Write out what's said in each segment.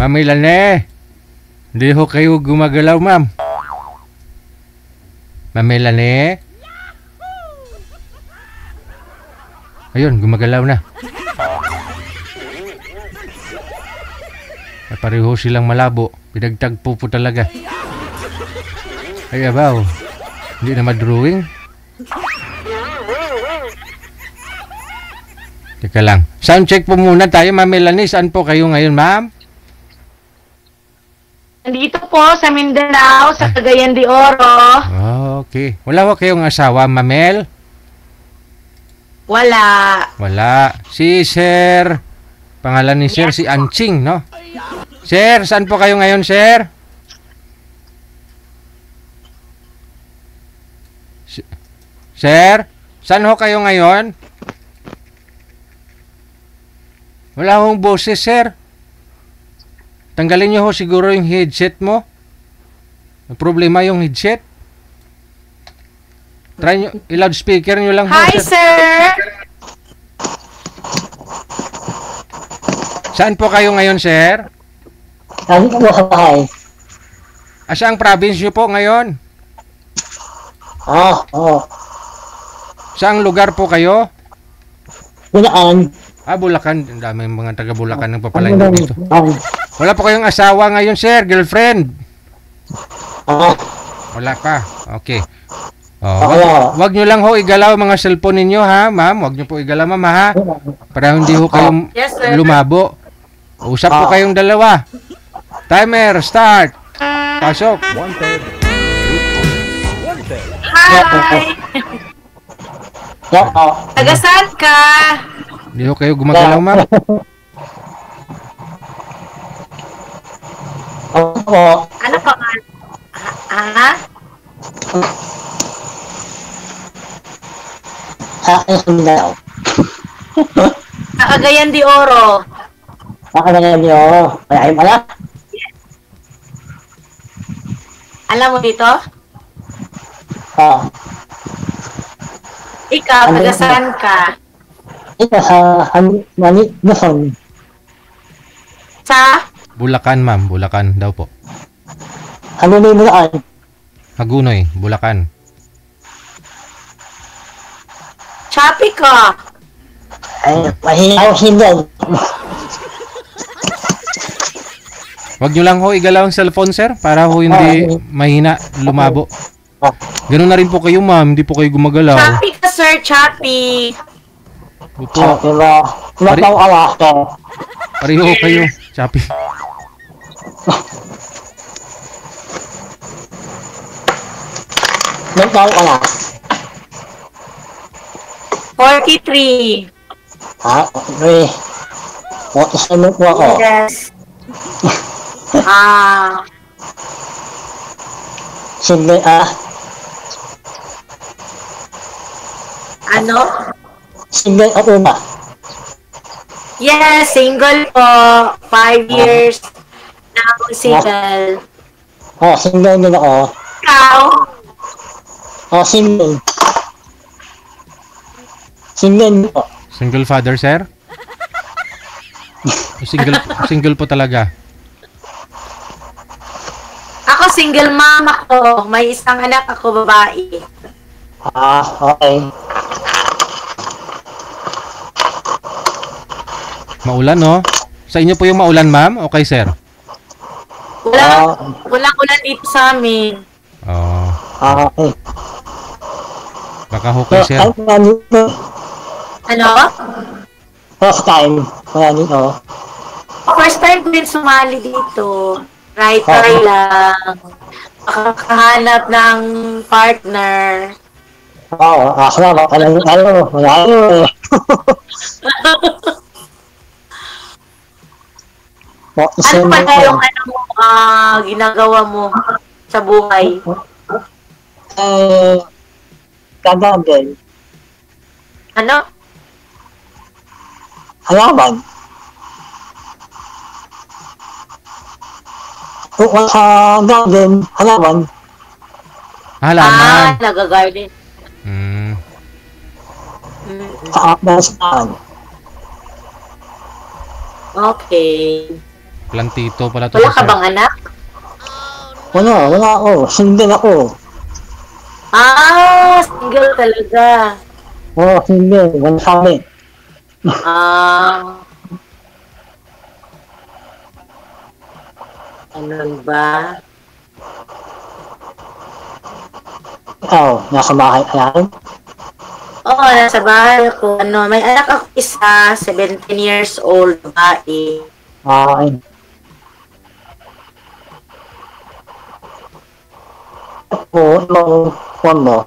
Ma'am Melanie. Hindi ho kayo gumagalaw, ma'am. Ma'am Melanie. Ayun, gumagalaw na. Pareho silang malabo. Pinagtagpo po talaga. Ay, abaw. Hindi na madrawing. Teka lang. Sound check po muna tayo, Ma'am Melanie. Saan po kayo ngayon, ma'am? Nandito po sa Mindanao, sa Cagayan de Oro. Okay. Wala ba kayong asawa, Mamel? Wala. Wala. Si Sir, pangalan ni Sir, si Anching, no? Sir, saan po kayo ngayon, Sir? Sir, saan ho kayo ngayon? Wala hong boses, Sir. Tanggalin niyo ho siguro yung headset mo. May problema yung headset. Try nyo, i-loudspeaker nyo lang ho, Hi, sir! Saan po kayo ngayon, Sir? Ano po sa bahay? Saang province nyo po ngayon? Oo. Saang lugar po kayo? Bulaan. Bulacan. Ang dami mga taga Bulacan ng papalain dito. Wala po kayong asawa ngayon, Sir? Girlfriend? Wala pa. Okay. Wag nyo lang ho igalaw mga cellphone ninyo, ha, ma'am? Wag nyo po igalaw, ma'am, ha? Para hindi ho kayong lumabo. Usap po kayong dalawa. Timer, start. Pasok. Hi! Tagasaan ka? Hindi ho kayo gumagalaw, ma'am. Ano pa man? Mindanao. Sa Cagayan de Oro. Cagayan de Oro. Kaya ay pala? Alam mo dito? Oo. Ikaw, tagasaan ka? Ito sa Luzon. Sa? Bulacan, ma'am. Bulacan daw po. Hagunoy, Bulaan. Hagunoy, Bulacan. Choppy ka. Ay, mahina ako sindan. Wag nyo lang ho igalaw ang cellphone, sir, para ho hindi mahina, lumabo. Ganun na rin po kayo, ma'am. Hindi po kayo gumagalaw. Choppy ka, sir. Choppy. Opo. Diba? Mataw ka ba? Pareho kayo. Choppy. Mataw ka na. 43. Okay. Isa mo po ako. Yes. Sige, Ano? Sige, ako ba? Yes, single po. 5 years na ako single. Single din ako. Ikaw? Single. Single din po. Single father, sir? Single po talaga. Ako single mom ako. May isang anak ako, babae. Okay. Maulan, no? Sa inyo po yung maulan, ma'am? Okay, sir? Walang ulan dito sa amin. Okay. Baka hukay, sir. Ano? First time. Wala dito. First time ko din sumali dito. Writer lang. Makakahanap ng partner. Wala ano. Ano pala yung ginagawa mo sa buhay? Kagagay. Ano? Halaman. Kung sa garden, halaman. Halaman. Nag-garden. Sa Afghanistan. Okay. Plantito pala to Wala si ka sir. bang anak? Wala ako. Single ako. Single talaga. Single. Wala kami. Ano ba? Ikaw, nasa bahay ka lang? Oo, nasa bahay ko. May anak ako isa, 17 years old, babae. Ay. Kung mo,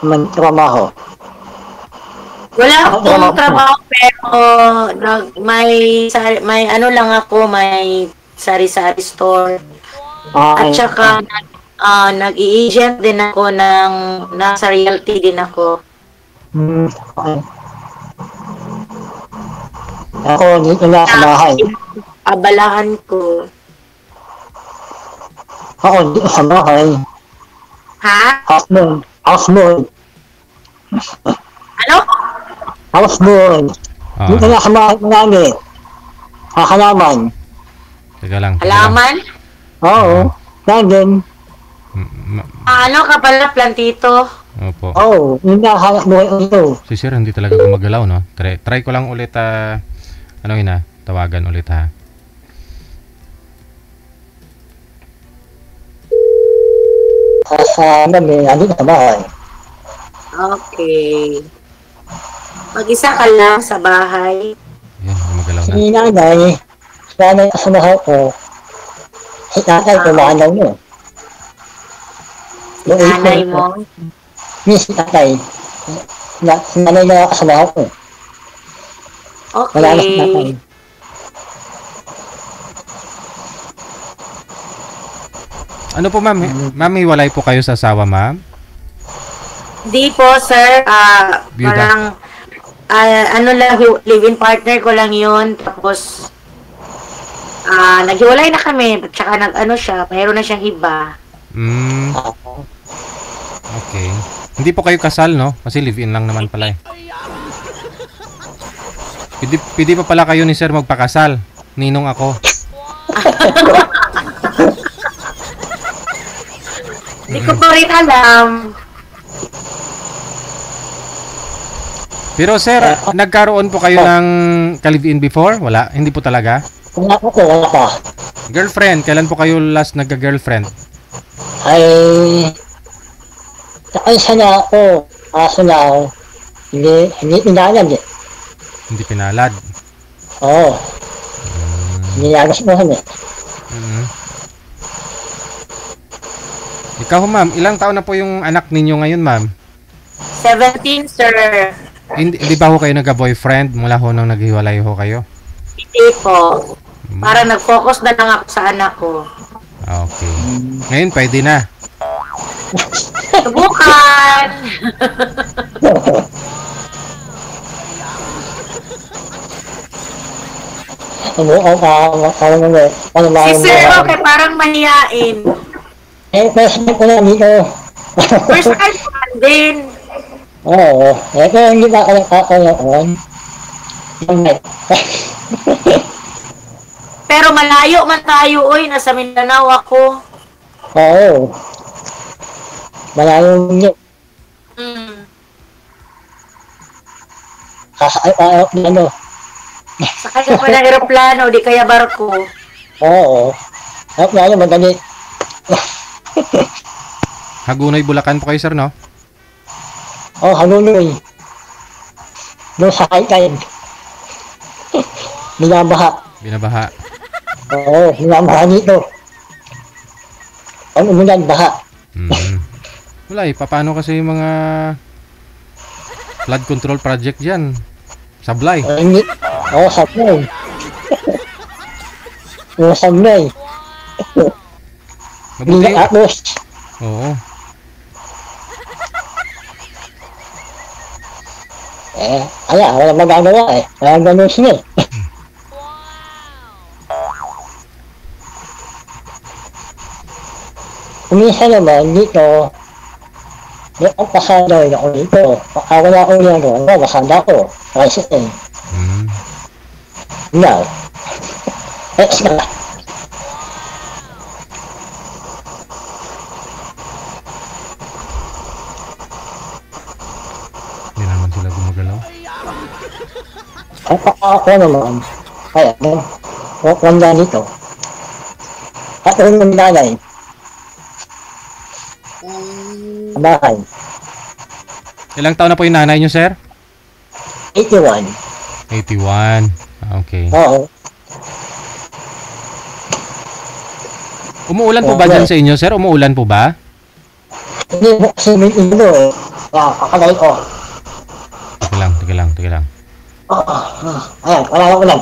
magtrabaho. Wala akong trabaho pero may ano lang ako, may sari-sari store. At Ay. saka nag-i-agent din ako nasa realty din ako. Okay. Ako, dito na sa bahay. Abalahan ko. Ako, dito sa bahay. Ha? Houseboy. Ano? Houseboy. Dito na sa bahay namin. Halaman. Teka lang. Halaman? Oo. Lagin. Ano ka pala, plantito? Opo. Oo. Hindi na hanap buhay ito. Si sir hindi talaga gumagalaw, no? Try ko lang ulit, tawagan ulit ha. Sa gabi, andito sa bahay. Okay. Mag-isa ka lang sa bahay. Yan, gumagalaw na. Si nanay, sa bahay ko. Si tatay ko, maanaw mo. Nanay mo. Si tatay. Si nanay na sa bahay ko. Wala na si tatay. Okay. Ano po ma'am? Ma'am, hiwalay po kayo sa asawa ma'am? Di po, sir. Byuda. Parang, live-in partner ko lang yun. Tapos, naghiwalay na kami. Tsaka nag-ano siya, mayroon na siyang iba. Okay. Hindi po kayo kasal, no? Kasi live-in lang naman pala eh. Pwede pa pala kayo ni sir magpakasal. Ninong ako. Hindi ko pa rin alam. Pero sir, nagkaroon po kayo ng ka-live-in before? Wala? Hindi po talaga? Wala pa. Girlfriend, kailan po kayo last nagka-girlfriend? Ay sana ako. Kaso na ako. Hindi pinalad eh. Hindi pinalad. Oo. Hindi nagas mo eh. Ikaw ma'am, ilang taon na po yung anak ninyo ngayon ma'am? 17, sir. Hindi ba ho kayo nagka-boyfriend mula ho nang naghiwalay ho kayo? Hindi po. Parang nag-focus na lang ako sa anak ko. Okay. Ngayon pwede na. Subukan! Si Sir okay, parang mahihain. First time ko na dito. First time ko din. Oo. Kaya hindi ba ako nakakalaon? Pero malayo man tayo, oy. Nasa Mindanao ako. Oo. Malayo niyo. Kasakay tayo ng ano. Sakay ka pa ng aeroplano, di kaya barko. Oo. Aeroplano, madali. Hagunoy, Bulacan po kayo sir, no? Haluloy. Doon sa kain. Binabaha. Binabaha. Oo, binabaha dito. Ang umulan, baha. Wala eh, paano kasi yung mga flood control project dyan? Sablay. Sablay. Sablay. Mabuti. Tapos, Oo. wala magagawa eh. Kaya ganun siya eh. Kumisa naman dito, may pasada rin ako dito. Wala ko yan doon, pasada ko. Kasi Mm. now, Sige. Hindi naman sila gumagalaw. Ako naman. Ay, ano? Wala dito. At rin ng nanay. Bahay. Ilang taon na po yung nanay nyo, sir? 81. 81. Okay. Oo. Umuulan po ba dyan sa inyo, sir? Umuulan po ba? Hindi mo kasi may ilo eh. Kakalay ko. Teka lang. Oo. Ayan, wala na ulan.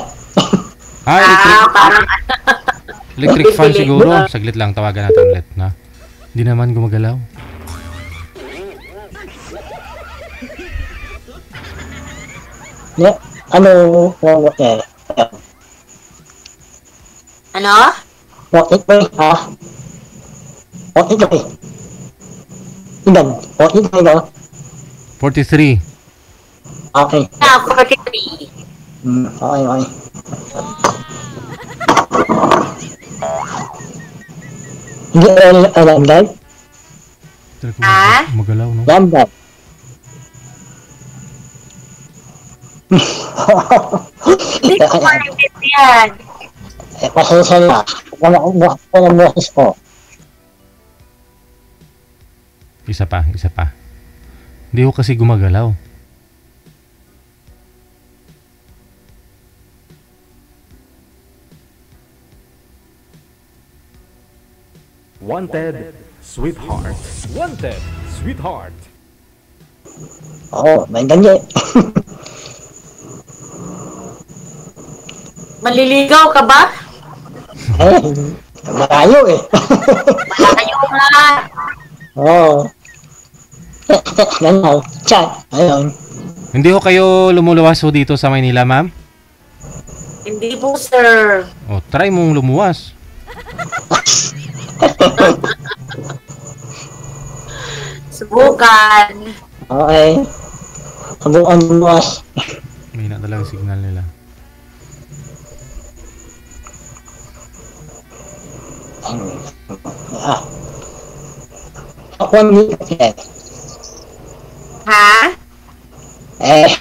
Parang Electric fan siguro. Saglit lang, tawagan natin ulit. Na? Hindi naman gumagalaw. Ano? ano? What it way, ha? What it way? Ilan? What it way, no? 43. Okay. 43. Okay. Hindi alam dahil? Gumagalaw, no? Lambat. Hindi ko maintindihan. Pasensya na. Walang boses ko. Isa pa. Hindi ko kasi gumagalaw. Wanted, sweetheart. Wanted, sweetheart. Oo, may ganyan. Maliligaw ka ba? Malayo eh. Malayo nga. Oo. Ganyan. Chat. Ayun. Hindi ko kayo lumuluwas ho dito sa Maynila, ma'am? Hindi po, sir. O, try mong lumuwas. Subukan. Okay. Subukan bumas. May na talaga signal nila. Ako ni Ha? Ay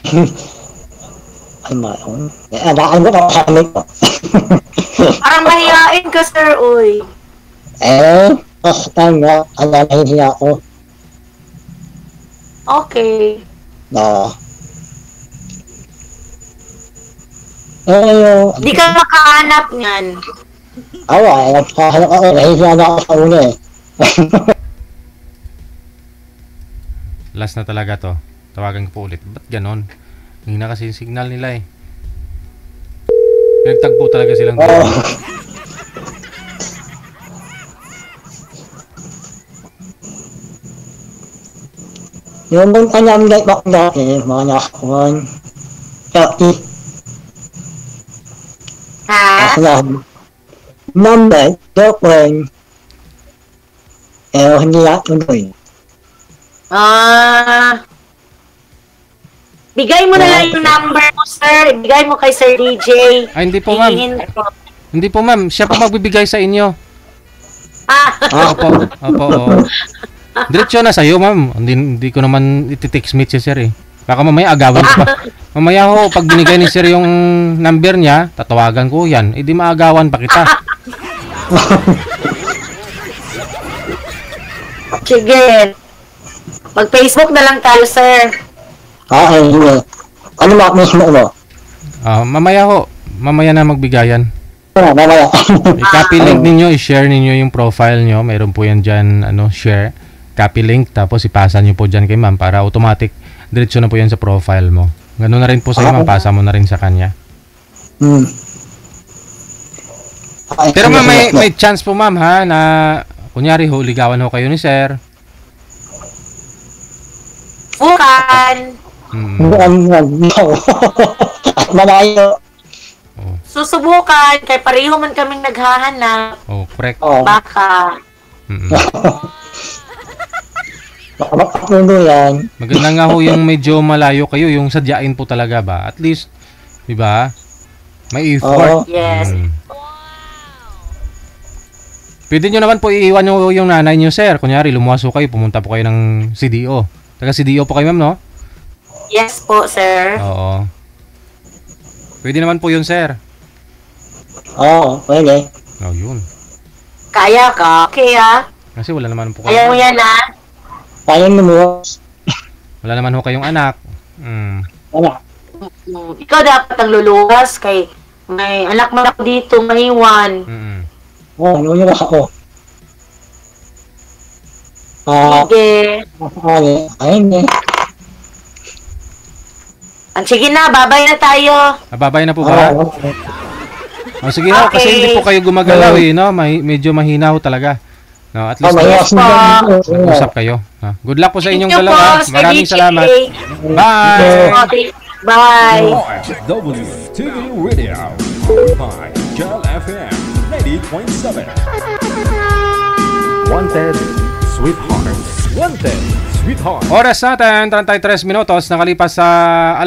maon. Daan ko na sa ko. Parang mahihain ka, sir, uy. Basta nga, alalahin ako. Okay. No. Di ka makahanap niyan. Nagkahanap ako, nahihiya na ako sa una eh. Last na talaga to. Tawagan ko po ulit. Ba't ganon? Hindi na kasi yung signal nila eh. Pinagtagpo talaga silang dalawa. Yung bang kanyang light back dati, mga nakakuhan. Shopee. Ha? Number, girlfriend. Hindi natin doon. Bigay mo na lang yung number mo, sir. Bigay mo kay Sir DJ. Ay, hindi po, ma'am. Hindi po, ma'am. Siya po magbibigay sa inyo. Opo. Oo. Diretso na sa'yo, ma'am. Hindi ko naman iti-text meet si sir eh. Baka mamaya agawan ko pa. Mamaya ho, pag binigay ni sir yung number niya, tatawagan ko yan. Di maagawan pa kita. Sige. Mag-Facebook na lang tayo, sir. Hindi. Ano ba mismo mo? Mamaya ho. Mamaya na magbigayan. Mamaya. I-copy link ninyo, i-share ninyo yung profile nyo. Mayroon po yan dyan, share. Copy link, tapos ipasa nyo po dyan kay ma'am para automatic, diretso na po yan sa profile mo. Ganun na rin po sa'yo, ma'am. Pasa mo na rin sa kanya. Pero ma'am, may chance po ma'am ha, na kunyari ho, ligawan ho kayo ni sir. Bukan. Malayo. Susubukan, kay pareho man kaming naghahanap. Correct. Baka. Maganda nga ho yung medyo malayo kayo, yung sadyain po talaga ba? At least, di ba? May effort. Yes. Pwede nyo naman po iiwan nyo yung nanay nyo, sir. Kunyari, lumuwas po kayo, pumunta po kayo ng CDO. Taga CDO po kayo, ma'am, no? Yes po, sir. Oo. Pwede naman po yun, sir. Oo, pwede. Oh, yun. Kaya ka? Okay, Kasi wala naman po Kaya mo kayo. yan, Kaya lumuwas. Wala naman ho kayong anak. Wala. Ikaw dapat ang luluwas kay may anak mo ako dito, maiwan. Oo, lumuwas ako. Sige. Ayun. Sige na, babay na tayo. Babay na po ba? Oh, sige ho, kasi hindi po kayo gumagalaw no? Medyo mahina ho talaga. No, at least usap kayo. Good luck po sa inyong dalawa. Maraming salamat. Bye! Bye! WTV Radio by Gel FM 90.7. Wanted, Sweetheart. Wanted, Sweetheart. Oras natin, 33 minutos, nakalipas sa